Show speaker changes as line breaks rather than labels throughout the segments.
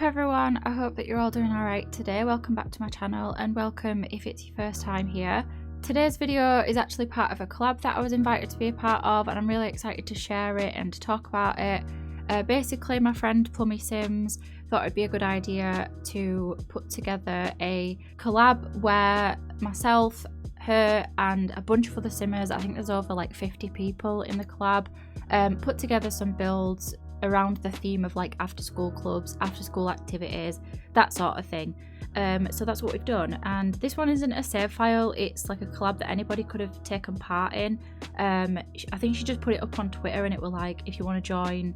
up everyone, I hope that you're all doing alright today. Welcome back to my channel and welcome if it's your first time here. Today's video is actually part of a collab that I was invited to be a part of, and I'm really excited to share it and to talk about it. Basically, my friend Plummy Sims thought it'd be a good idea to put together a collab where myself, her and a bunch of other simmers, I think there's over like 50 people in the collab, put together some builds around the theme of like after school clubs, after school activities, that sort of thing. So that's what we've done, and this one isn't a save file, it's like a collab that anybody could have taken part in. I think she just put it up on Twitter and it was like, if you want to join,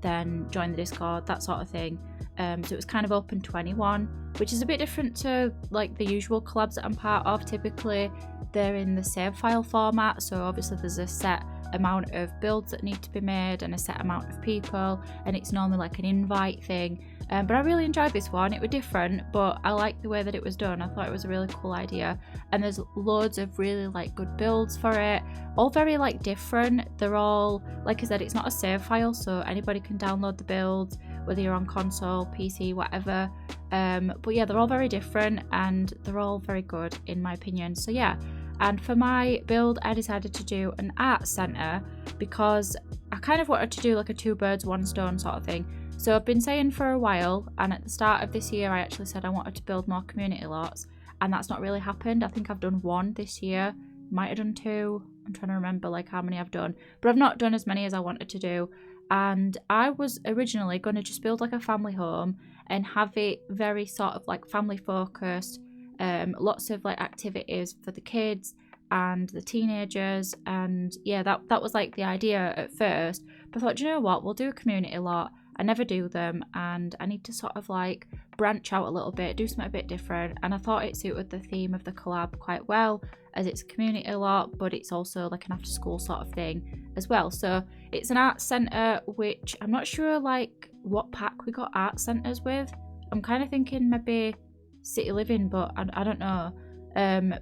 then join the Discord, that sort of thing. So it was kind of open to anyone, which is a bit different to like the usual collabs that I'm part of. Typically they're in the save file format, so obviously there's a set amount of builds that need to be made and a set amount of people, and it's normally like an invite thing. But I really enjoyed this one. It was different, but I liked the way that it was done. I thought it was a really cool idea, and there's loads of really like good builds for it, all very like different. They're all, like I said, it's not a save file, so anybody can download the builds, whether you're on console, PC, whatever. But yeah, they're all very different and they're all very good in my opinion. So yeah, and for my build I decided to do an art centre because I kind of wanted to do like a two birds one stone sort of thing. So I've been saying for a while, and at the start of this year I actually said I wanted to build more community lots, and that's not really happened. I think I've done one this year, might have done two, I'm trying to remember like how many I've done, but I've not done as many as I wanted to do. And I was originally going to just build like a family home and have it very sort of like family focused, lots of like activities for the kids and the teenagers, and yeah, that was like the idea at first. But I thought, you know what, we'll do a community lot. I never do them, and I need to sort of like branch out a little bit, do something a bit different, and I thought it suited the theme of the collab quite well, as it's a community lot, but it's also like an after school sort of thing as well. So it's an art centre, which I'm not sure like what pack we got art centres with. I'm kind of thinking maybe City Living, but I don't know.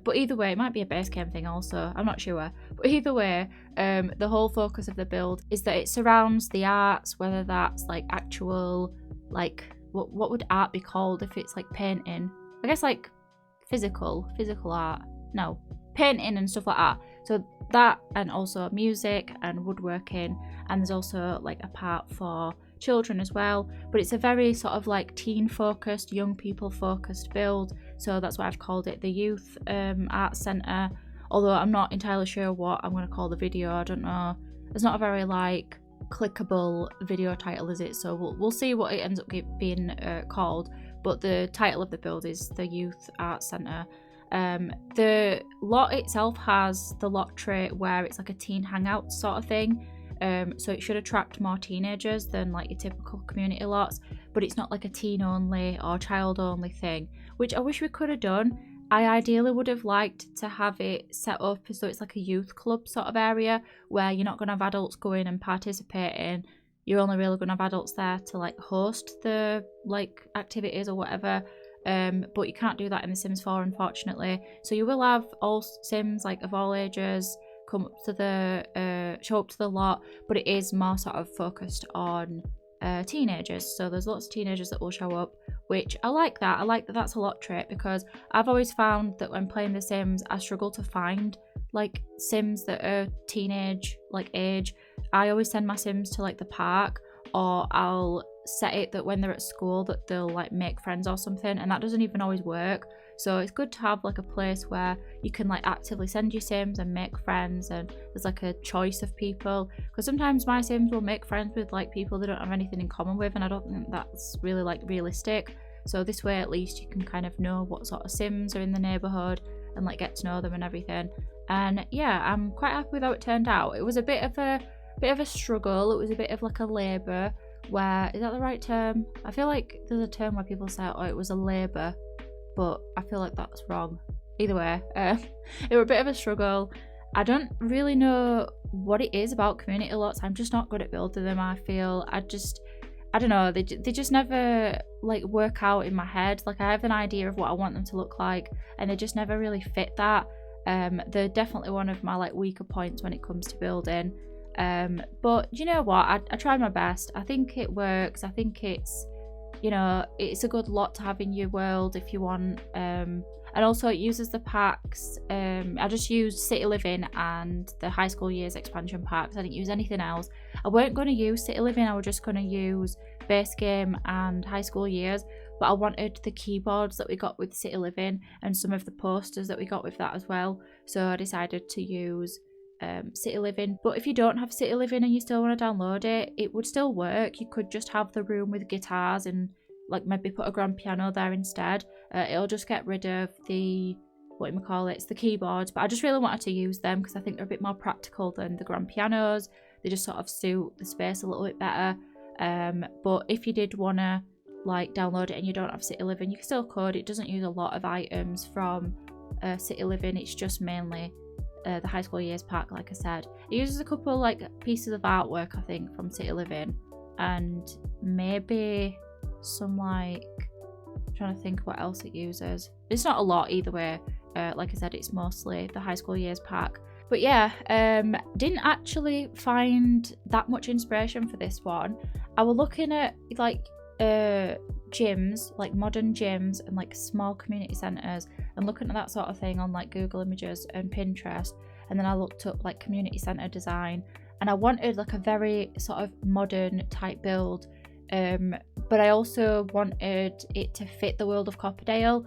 But either way, it might be a base game thing also, I'm not sure. But either way, the whole focus of the build is that it surrounds the arts, whether that's like actual, like what would art be called if it's like painting? I guess like physical art. No, painting and stuff like that. So that, and also music and woodworking, and there's also like a part for children as well, but it's a very sort of like teen focused, young people focused build, so that's why I've called it the youth art centre, although I'm not entirely sure what I'm going to call the video. I don't know, it's not a very like clickable video title, is it? So we'll see what it ends up being called, but the title of the build is the youth art centre. The lot itself has the lot trait where it's like a teen hangout sort of thing. So it should attract more teenagers than like your typical community lots, but it's not like a teen only or child only thing, which I wish we could have done. I ideally would have liked to have it set up so it's like a youth club sort of area where you're not going to have adults go in and participate in, you're only really going to have adults there to like host the like activities or whatever. But you can't do that in The Sims 4 unfortunately, so you will have all Sims like of all ages come up to the show up to the lot, but it is more sort of focused on teenagers, so there's lots of teenagers that will show up, which I like that. I like that that's a lot trait, because I've always found that when playing The Sims I struggle to find like Sims that are teenage like age. I always send my Sims to like the park, or I'll set it that when they're at school that they'll like make friends or something, and that doesn't even always work. So it's good to have like a place where you can like actively send your Sims and make friends, and there's like a choice of people, because sometimes my Sims will make friends with like people they don't have anything in common with, and I don't think that's really like realistic. So this way at least you can kind of know what sort of Sims are in the neighbourhood and like get to know them and everything. And yeah, I'm quite happy with how it turned out. It was a bit of a struggle, it was a bit of like a labour, where, is that the right term? I feel like there's a term where people say, oh, it was a labour, but I feel like that's wrong. Either way, it was a bit of a struggle. I don't really know what it is about community lots. I'm just not good at building them, I feel. I don't know, they just never like work out in my head. Like I have an idea of what I want them to look like, and they just never really fit that. They're definitely one of my like weaker points when it comes to building. But you know what, I tried my best. I think it works. I think it's you know, it's a good lot to have in your world if you want. And also it uses the packs. I just used City Living and the High School Years expansion packs. I didn't use anything else. I weren't going to use City Living, I was just going to use base game and High School Years, but I wanted the keyboards that we got with City Living and some of the posters that we got with that as well, so I decided to use City Living. But if you don't have City Living and you still want to download it, it would still work. You could just have the room with guitars and like maybe put a grand piano there instead. It'll just get rid of the it's the keyboards, but I just really wanted to use them because I think they're a bit more practical than the grand pianos. They just sort of suit the space a little bit better. But if you did want to like download it and you don't have City Living, you still could. It doesn't use a lot of items from City Living. It's just mainly the High School Years pack, like I said. It uses a couple like pieces of artwork, I think, from City Living, and maybe some like, I'm trying to think what else it uses. It's not a lot either way. Like I said, it's mostly the High School Years pack. But yeah, didn't actually find that much inspiration for this one. I was looking at like gyms, like modern gyms and like small community centres, and looking at that sort of thing on like Google Images and Pinterest. And then I looked up like community centre design, and I wanted like a very sort of modern type build, but I also wanted it to fit the world of Copperdale.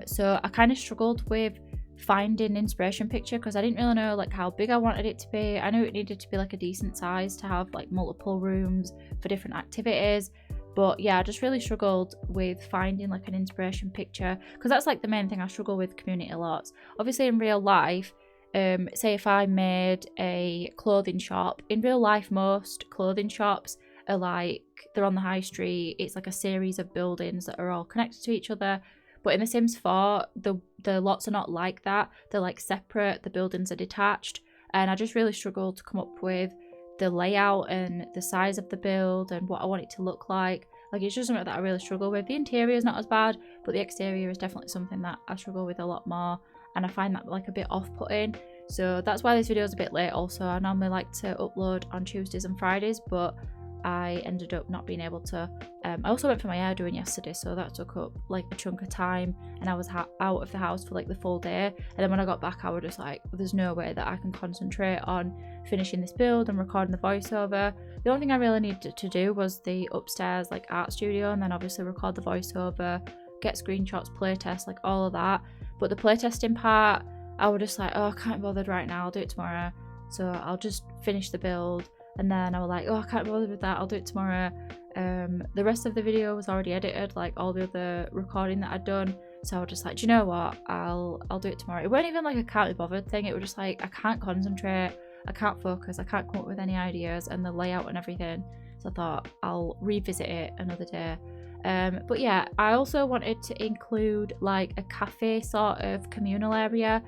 So I kind of struggled with finding inspiration picture because I didn't really know like how big I wanted it to be. I knew it needed to be like a decent size to have like multiple rooms for different activities, but yeah, I just really struggled with finding like an inspiration picture, because that's like the main thing I struggle with community lots. Obviously in real life, say if I made a clothing shop, in real life most clothing shops are like, they're on the high street, it's like a series of buildings that are all connected to each other. But in The Sims 4, the lots are not like that. They're like separate, the buildings are detached. And I just really struggled to come up with the layout and the size of the build and what I want it to look like. Like, it's just something that I really struggle with. The interior is not as bad, but the exterior is definitely something that I struggle with a lot more. And I find that like a bit off-putting. So that's why this video is a bit late also. I normally like to upload on Tuesdays and Fridays, but I ended up not being able to. I also went for my hair doing yesterday, so that took up like a chunk of time, and I was out of the house for like the full day. And then when I got back, I was just like, there's no way that I can concentrate on finishing this build and recording the voiceover. The only thing I really needed to do was the upstairs like art studio, and then obviously record the voiceover, get screenshots, playtest, like all of that. But the playtesting part, I was just like, oh, I can't be bothered right now, I'll do it tomorrow. So I'll just finish the build. And then I was like, oh, I can't be bothered with that, I'll do it tomorrow. The rest of the video was already edited, like all the other recording that I'd done. So I was just like, do you know what, I'll do it tomorrow. It wasn't even like a can't be bothered thing, it was just like, I can't concentrate, I can't focus, I can't come up with any ideas and the layout and everything. So I thought I'll revisit it another day. But yeah, I also wanted to include like a cafe sort of communal area.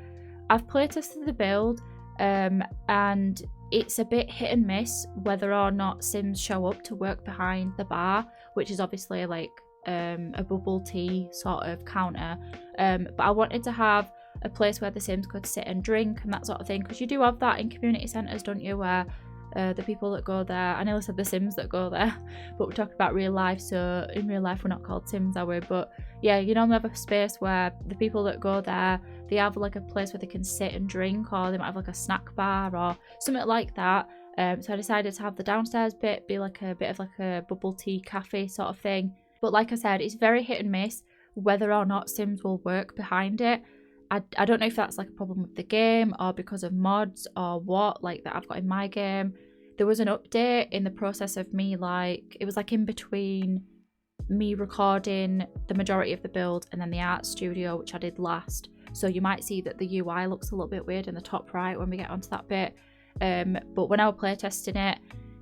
I've playtested the build, and it's a bit hit and miss whether or not Sims show up to work behind the bar, which is obviously like a bubble tea sort of counter. But I wanted to have a place where the Sims could sit and drink and that sort of thing, because you do have that in community centres, don't you, where the people that go there, I nearly said the Sims that go there, but we're talking about real life, so in real life we're not called Sims, are we? But yeah, you normally have a space where the people that go there, they have like a place where they can sit and drink, or they might have like a snack bar or something like that. So I decided to have the downstairs bit be like a bit of like a bubble tea cafe sort of thing. But like I said, it's very hit and miss whether or not Sims will work behind it. I don't know if that's like a problem with the game or because of mods or what, like that I've got in my game. There was an update in the process of me, like it was like in between me recording the majority of the build and then the art studio, which I did last. So you might see that the UI looks a little bit weird in the top right when we get onto that bit. But when I was playtesting it,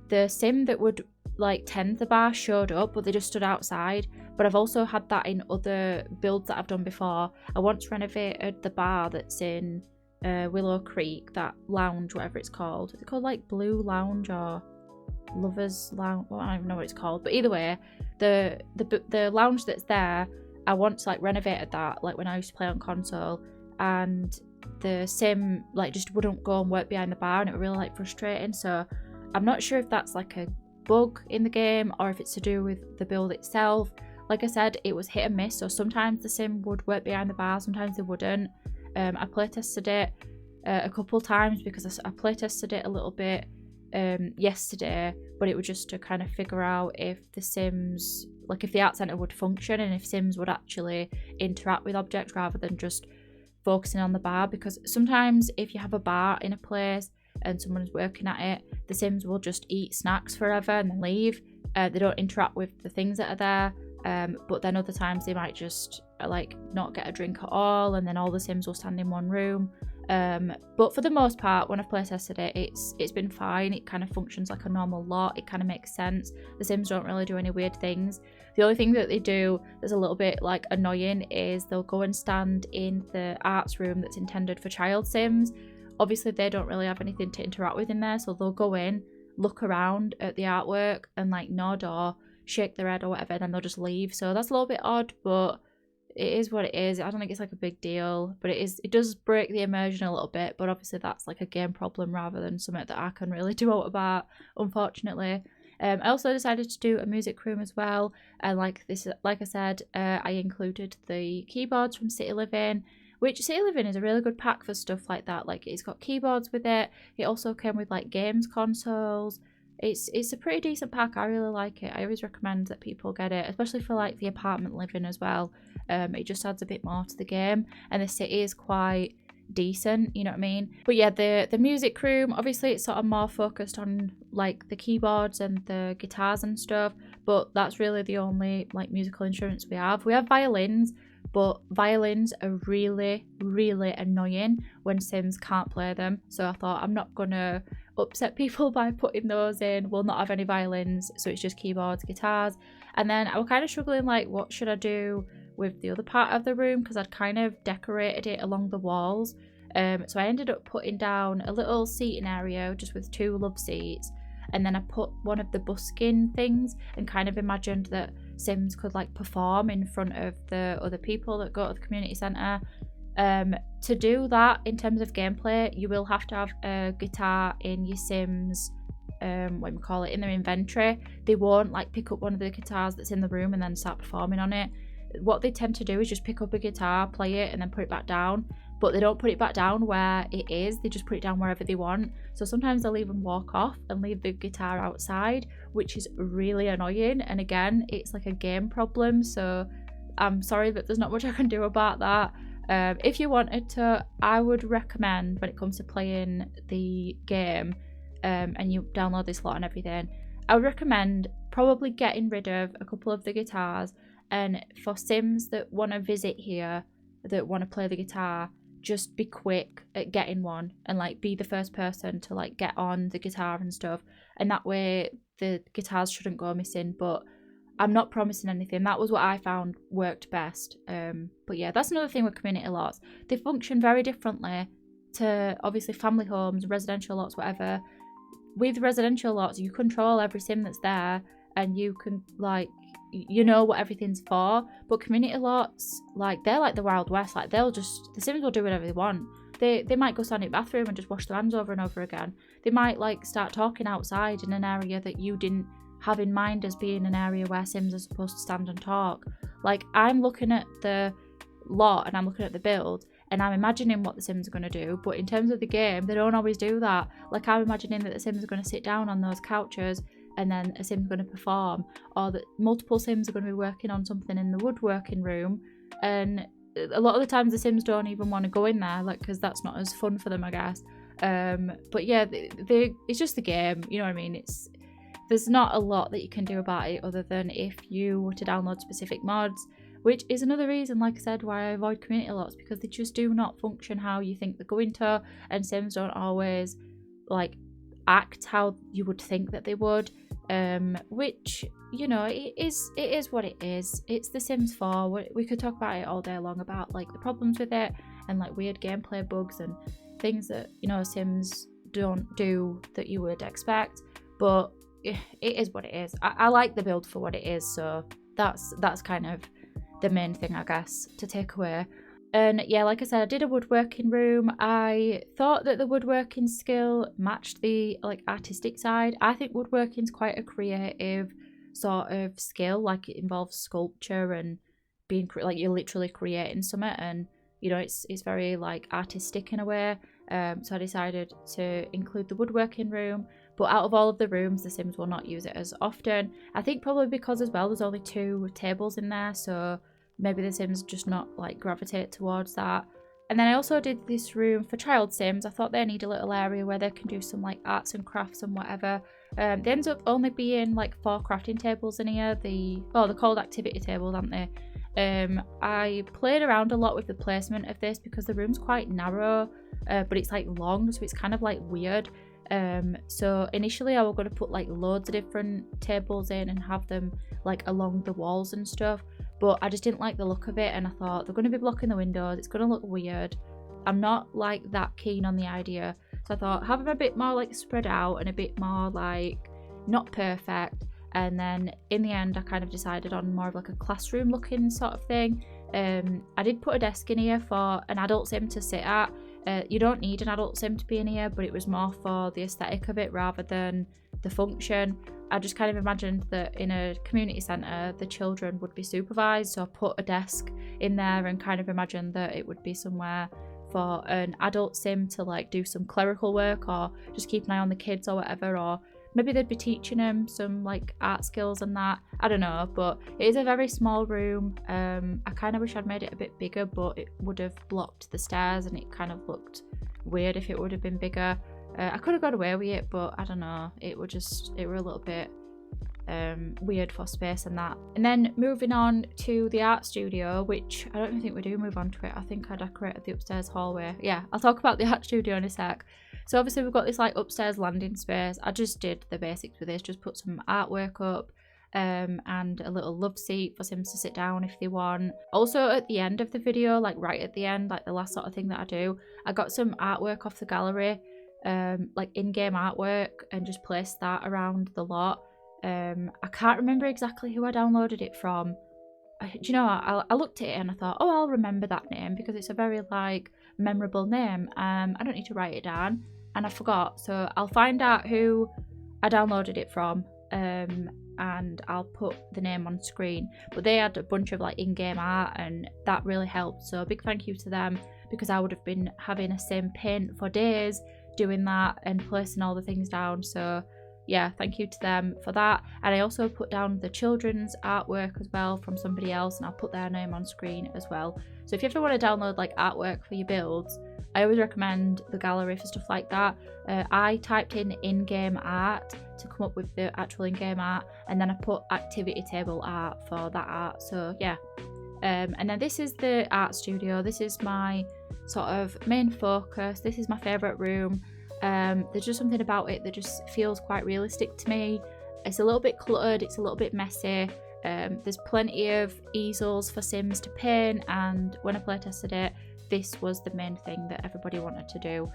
the Sim that would like tend the bar showed up, but they just stood outside. But I've also had that in other builds that I've done before. I once renovated the bar that's in Willow Creek, that lounge, whatever it's called. Is it called like Blue Lounge or Lovers Lounge? Well, I don't even know what it's called. But either way, the lounge that's there, I once like renovated that, like when I used to play on console, and the Sim like just wouldn't go and work behind the bar, and it was really like frustrating. So I'm not sure if that's like a bug in the game or if it's to do with the build itself. Like I said, it was hit and miss, so sometimes the sim would work behind the bar, sometimes they wouldn't. I playtested it a couple times because I playtested it a little bit yesterday, but it was just to kind of figure out if the sims, like if the art center would function and if sims would actually interact with objects rather than just focusing on the bar. Because sometimes if you have a bar in a place and someone is working at it, the sims will just eat snacks forever and then leave. They don't interact with the things that are there. But then other times they might just like not get a drink at all, and then all the sims will stand in one room. But for the most part, when I've playtested it, it's been fine. It kind of functions like a normal lot. It kind of makes sense. The sims don't really do any weird things. The only thing that they do that's a little bit like annoying is they'll go and stand in the arts room that's intended for child sims. Obviously they don't really have anything to interact with in there, so they'll go in, look around at the artwork and like nod or shake their head or whatever, and then they'll just leave. So that's a little bit odd, but it is what it is. I don't think it's like a big deal, but it does break the immersion a little bit. But obviously that's like a game problem rather than something that I can really do out about, unfortunately. I also decided to do a music room as well, and like I said, I included the keyboards from City Living, which City Living is a really good pack for stuff like that. Like it's got keyboards with it. It also came with like games consoles. It's a pretty decent pack. I really like it. I always recommend that people get it, especially for like the apartment living as well. It just adds a bit more to the game, and the city is quite decent, you know what I mean? But yeah, the music room, obviously it's sort of more focused on like the keyboards and the guitars and stuff, but that's really the only like musical instruments we have. We have violins, but violins are really, really annoying when sims can't play them. So I thought, I'm not gonna upset people by putting those in. We'll not have any violins, so it's just keyboards, guitars. And then I was kind of struggling, like, what should I do with the other part of the room, because I'd kind of decorated it along the walls. So I ended up putting down a little seating area just with 2 love seats, and then I put one of the busking things and kind of imagined that sims could like perform in front of the other people that go to the community centre. To do that, in terms of gameplay, you will have to have a guitar in your sims in their inventory. They won't like pick up one of the guitars that's in the room and then start performing on it. What they tend to do is just pick up a guitar, play it, and then put it back down. But they don't put it back down where it is, they just put it down wherever they want. So sometimes they'll even walk off and leave the guitar outside, which is really annoying. And again, it's like a game problem, so I'm sorry that there's not much I can do about that. If you wanted to, I would recommend, when it comes to playing the game and you download this lot and everything, I would recommend probably getting rid of a couple of the guitars, and for sims that want to visit here, that want to play the guitar, just be quick at getting one and like be the first person to like get on the guitar and stuff, and that way the guitars shouldn't go missing. But I'm not promising anything. That was what I found worked best. But yeah, that's another thing with community lots. They function very differently to obviously family homes, residential lots, whatever. With residential lots, you control every sim that's there, and you can like, you know what everything's for. But community lots, like, they're like the Wild West. Like, the sims will do whatever they want. They might go stand in the bathroom and just wash their hands over and over again. They might like start talking outside in an area that you didn't have in mind as being an area where sims are supposed to stand and talk. Like, I'm looking at the lot and I'm looking at the build and I'm imagining what the sims are going to do, but in terms of the game, they don't always do that. Like, I'm imagining that the sims are going to sit down on those couches and then a sim's going to perform, or that multiple sims are going to be working on something in the woodworking room, and a lot of the times the sims don't even want to go in there, like, because that's not as fun for them, I guess. But yeah, it's just the game, you know what I mean? There's not a lot that you can do about it other than if you were to download specific mods, which is another reason, like I said, why I avoid community lots, because they just do not function how you think they're going to, and sims don't always like act how you would think that they would, which, you know, it is what it is. It's the Sims 4. We could talk about it all day long about like the problems with it and like weird gameplay bugs and things that, you know, Sims don't do that you would expect, but it is what it is. I like the build for what it is, so that's kind of the main thing, I guess, to take away. And yeah, like I said, I did a woodworking room. I thought that the woodworking skill matched the like artistic side. I think woodworking's quite a creative sort of skill. Like it involves sculpture and being like you're literally creating something, and you know it's very like artistic in a way. So I decided to include the woodworking room. But out of all of the rooms, The Sims will not use it as often. I think probably because as well there's only 2 tables in there, so maybe The Sims just not like gravitate towards that. And then I also did this room for child Sims. I thought they need a little area where they can do some like arts and crafts and whatever. There ends up only being like 4 crafting tables in here. They're called activity tables, aren't they? I played around a lot with the placement of this because the room's quite narrow, but it's like long, so it's kind of like weird. So initially I was going to put like loads of different tables in and have them like along the walls and stuff, but I just didn't like the look of it, and I thought they're going to be blocking the windows, it's going to look weird. I'm not like that keen on the idea, so I thought have them a bit more like spread out and a bit more like not perfect. And then in the end I kind of decided on more of like a classroom looking sort of thing. I did put a desk in here for an adult sim to sit at. You don't need an adult sim to be in here, but it was more for the aesthetic of it rather than the function. I just kind of imagined that in a community centre the children would be supervised, so I put a desk in there and kind of imagined that it would be somewhere for an adult sim to like do some clerical work or just keep an eye on the kids or whatever, or maybe they'd be teaching them some like art skills and that. I don't know, but it is a very small room. I kind of wish I'd made it a bit bigger, but it would have blocked the stairs and it kind of looked weird if it would have been bigger. I could have got away with it, but I don't know, it were a little bit weird for space and that. And then moving on to the art studio, which I don't even think we do move on to it. I think I decorated the upstairs hallway. Yeah, I'll talk about the art studio in a sec. So obviously we've got this like upstairs landing space. I just did the basics with this, just put some artwork up and a little love seat for Sims to sit down if they want. Also at the end of the video, like right at the end, like the last sort of thing that I do, I got some artwork off the gallery, like in-game artwork, and just placed that around the lot. I can't remember exactly who I downloaded it from. Do you know, I looked at it and I thought, oh, I'll remember that name because it's a very like memorable name. I don't need to write it down, and I forgot, so I'll find out who I downloaded it from, and I'll put the name on screen. But they had a bunch of like in-game art and that really helped, so a big thank you to them, because I would have been having a sim paint for days doing that and placing all the things down. So yeah, thank you to them for that. And I also put down the children's artwork as well from somebody else, and I'll put their name on screen as well. So if you ever want to download like artwork for your builds, I always recommend the gallery for stuff like that. I typed in-game art to come up with the actual in-game art, and then I put activity table art for that art. So yeah, and then this is the art studio. This is my sort of main focus. This is my favourite room. There's just something about it that just feels quite realistic to me. It's a little bit cluttered, it's a little bit messy. There's plenty of easels for Sims to paint, and when I play tested it, this was the main thing that everybody wanted to do.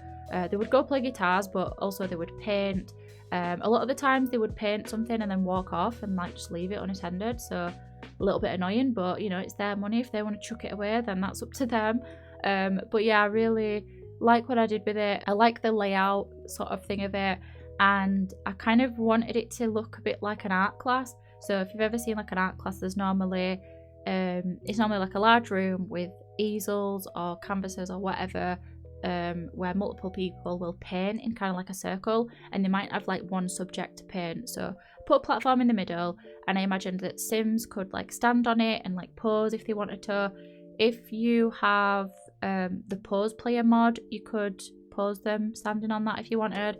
They would go play guitars, but also they would paint. A lot of the times they would paint something and then walk off and like just leave it unattended, so a little bit annoying, but you know, it's their money. If they want to chuck it away, then that's up to them. But yeah, I really like what I did with it. I like the layout sort of thing of it, and I kind of wanted it to look a bit like an art class. So if you've ever seen like an art class, there's normally it's normally like a large room with easels or canvases or whatever, where multiple people will paint in kind of like a circle, and they might have like one subject to paint. So I put a platform in the middle, and I imagined that Sims could like stand on it and like pose if they wanted to. If you have the pose player mod, you could pose them standing on that if you wanted,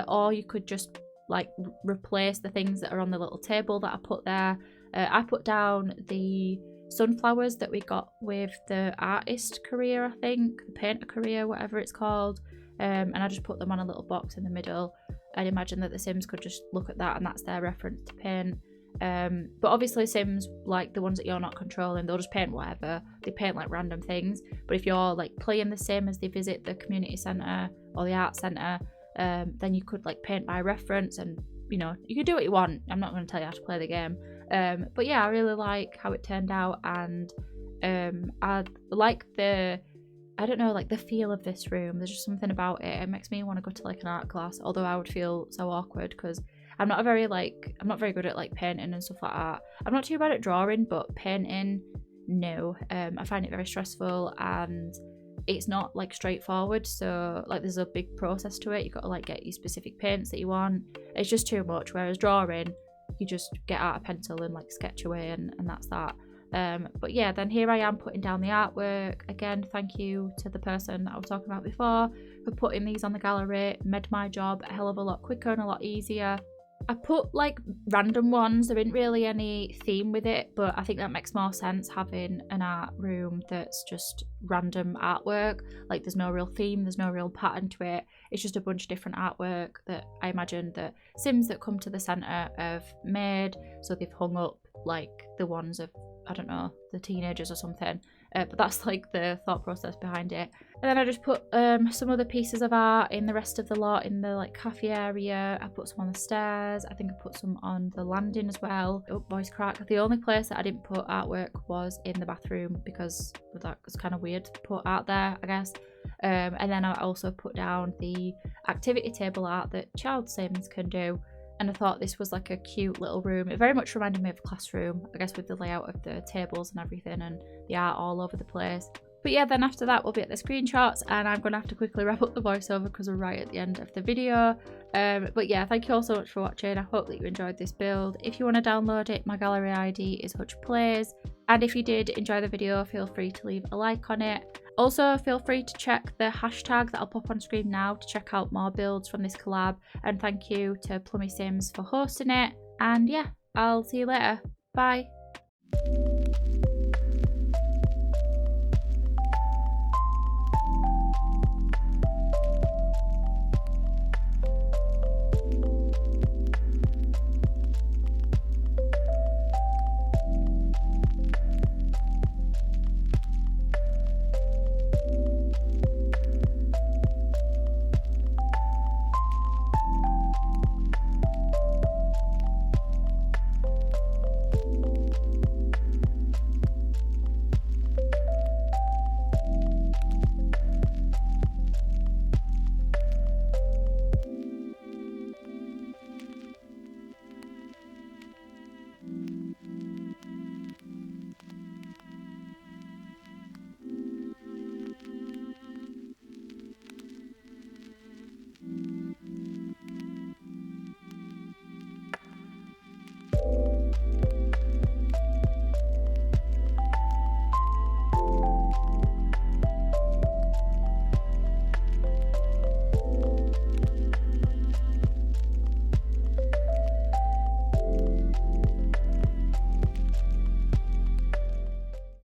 or you could just like replace the things that are on the little table that I put there. I put down the sunflowers that we got with the artist career, I think, the painter career, whatever it's called, and I just put them on a little box in the middle. I'd imagine that the Sims could just look at that and that's their reference to paint. But obviously Sims, like the ones that you're not controlling, they'll just paint whatever. They paint like random things. But if you're like playing the sim as they visit the community centre or the art centre, then you could like paint by reference, and you know, you can do what you want. I'm not going to tell you how to play the game. But yeah, I really like how it turned out, and I like the, I don't know, like the feel of this room. There's just something about it. It makes me want to go to like an art class, although I would feel so awkward because I'm not very good at like painting and stuff like that. I'm not too bad at drawing, but painting, no. I find it very stressful and it's not like straightforward. So like there's a big process to it. You've got to like get your specific paints that you want. It's just too much. Whereas drawing, you just get out a pencil and like sketch away and that's that. But yeah, then here I am putting down the artwork. Again, thank you to the person that I was talking about before for putting these on the gallery. Made my job a hell of a lot quicker and a lot easier. I put like random ones. There isn't really any theme with it, but I think that makes more sense having an art room that's just random artwork. Like there's no real theme, there's no real pattern to it. It's just a bunch of different artwork that I imagine that Sims that come to the centre have made. So they've hung up like the ones of, I don't know, the teenagers or something. But that's like the thought process behind it. And then I just put some other pieces of art in the rest of the lot, in the like cafe area. I put some on the stairs. I think I put some on the landing as well. Oh, voice crack. The only place that I didn't put artwork was in the bathroom because that was kind of weird to put art there, I guess. And then I also put down the activity table art that child Sims can do. And I thought this was like a cute little room. It very much reminded me of a classroom, I guess, with the layout of the tables and everything and the art all over the place. But yeah, then after that we'll be at the screenshots and I'm going to have to quickly wrap up the voiceover because we're right at the end of the video. But yeah, thank you all so much for watching. I hope that you enjoyed this build. If you want to download it, my gallery ID is HutchPlays. And if you did enjoy the video, feel free to leave a like on it. Also, feel free to check the hashtag that I'll pop on screen now to check out more builds from this collab. And thank you to Plummy Sims for hosting it. And yeah, I'll see you later. Bye.